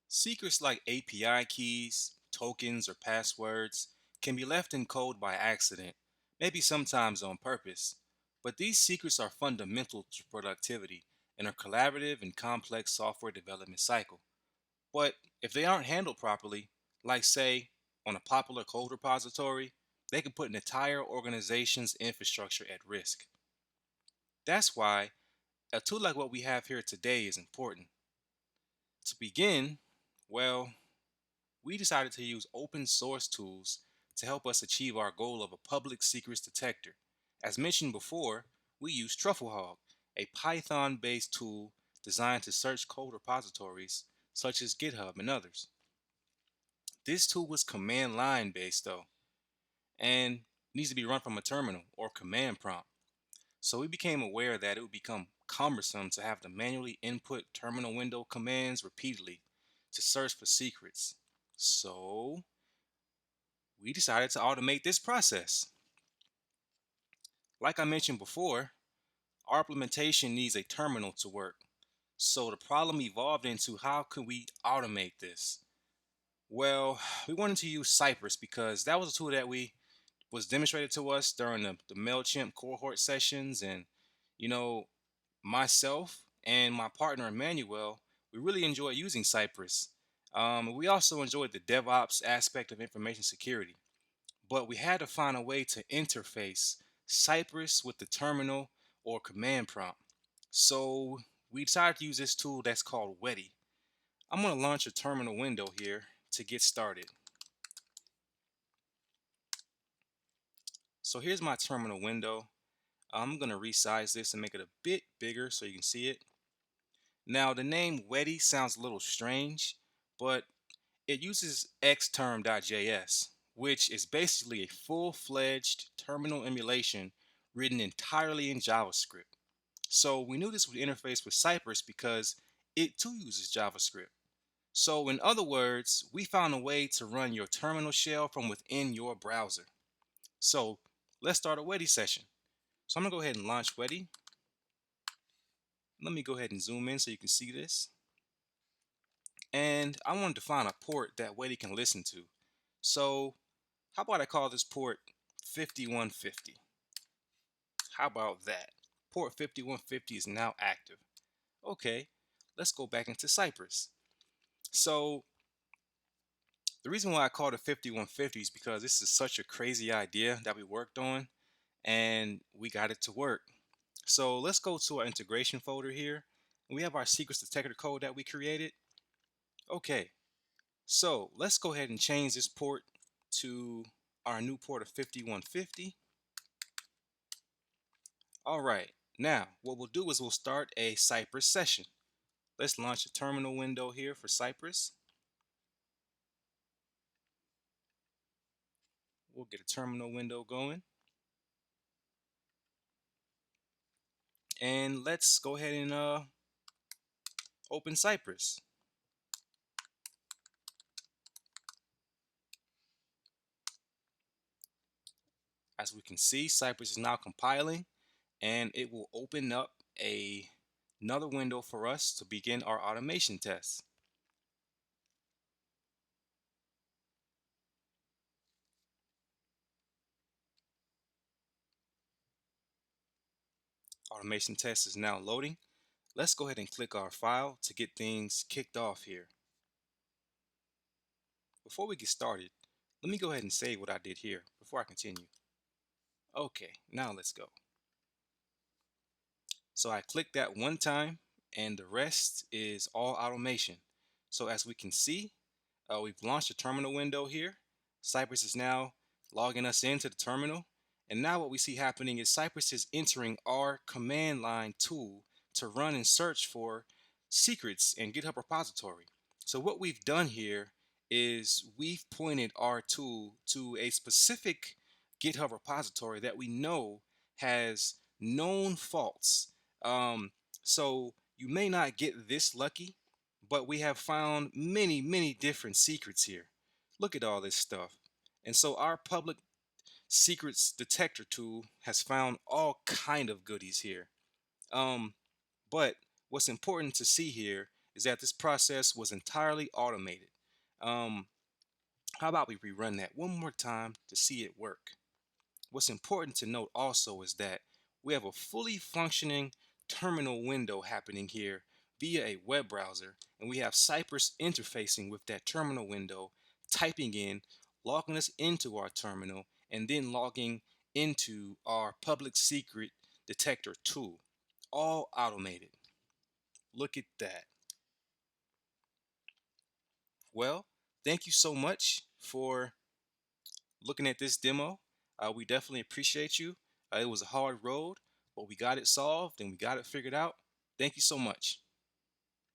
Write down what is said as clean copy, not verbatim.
Secrets like API keys, tokens, or passwords can be left in code by accident, maybe sometimes on purpose. But these secrets are fundamental to productivity in a collaborative and complex software development cycle. But if they aren't handled properly, like say on a popular code repository, they can put an entire organization's infrastructure at risk. That's why a tool like what we have here today is important. To begin, well, we decided to use open source tools to help us achieve our goal of a public secrets detector. As mentioned before, we use TruffleHog, a Python based tool designed to search code repositories such as GitHub and others. This tool was command line based though, and needs to be run from a terminal or command prompt. So we became aware that it would become cumbersome to have to manually input terminal window commands repeatedly to search for secrets. So we decided to automate this process. Like I mentioned before, our implementation needs a terminal to work. So the problem evolved into how could we automate this? Well, we wanted to use Cypress because that was a tool that we was demonstrated to us during the MailChimp cohort sessions. And, you know, myself and my partner Emmanuel, we really enjoy using Cypress. We also enjoyed the DevOps aspect of information security, but we had to find a way to interface Cypress with the terminal or command prompt. So we decided to use this tool that's called Weddy. I'm going to launch a terminal window here to get started. So here's my terminal window. I'm going to resize this and make it a bit bigger so you can see it. Now the name Weddy sounds a little strange, but it uses xterm.js, which is basically a full-fledged terminal emulation written entirely in JavaScript. So we knew this would interface with Cypress because it too uses JavaScript. So in other words, we found a way to run your terminal shell from within your browser. So let's start a Weddy session. So I'm gonna go ahead and launch Weddy. Let me go ahead and zoom in so you can see this. And I wanted to find a port that Weddy can listen to. So how about I call this port 5150? How about that? Port 5150 is now active. Okay, let's go back into Cypress. So the reason why I called it 5150 is because this is such a crazy idea that we worked on and we got it to work. So let's go to our integration folder here. We have our secrets detector code that we created. Okay, so let's go ahead and change this port to our new port of 5150. All right, now what we'll do is we'll start a Cypress session. Let's launch a terminal window here for Cypress. We'll get a terminal window going. And let's go ahead and open Cypress. As we can see, Cypress is now compiling and it will open up another window for us to begin our automation tests. Automation test is now loading. Let's go ahead and click our file to get things kicked off here. Before we get started, let me go ahead and save what I did here before I continue. Okay, now let's go. So I clicked that one time and the rest is all automation. So as we can see, we've launched a terminal window here. Cypress is now logging us into the terminal. And now what we see happening is Cypress is entering our command line tool to run and search for secrets in GitHub repository. So what we've done here is we've pointed our tool to a specific GitHub repository that we know has known faults. Um, so you may not get this lucky, but we have found many different secrets here. Look at all this stuff. And so our public secrets detector tool has found all kind of goodies here. Um, but what's important to see here is that this process was entirely automated. Um, how about we rerun that one more time to see it work? What's important to note also is that we have a fully functioning terminal window happening here via a web browser, and we have Cypress interfacing with that terminal window, typing in, logging us into our terminal, and then logging into our public secret detector tool. All automated. Look at that. Well, thank you so much for looking at this demo. We definitely appreciate you. It was a hard road, but we got it solved and we got it figured out. Thank you so much.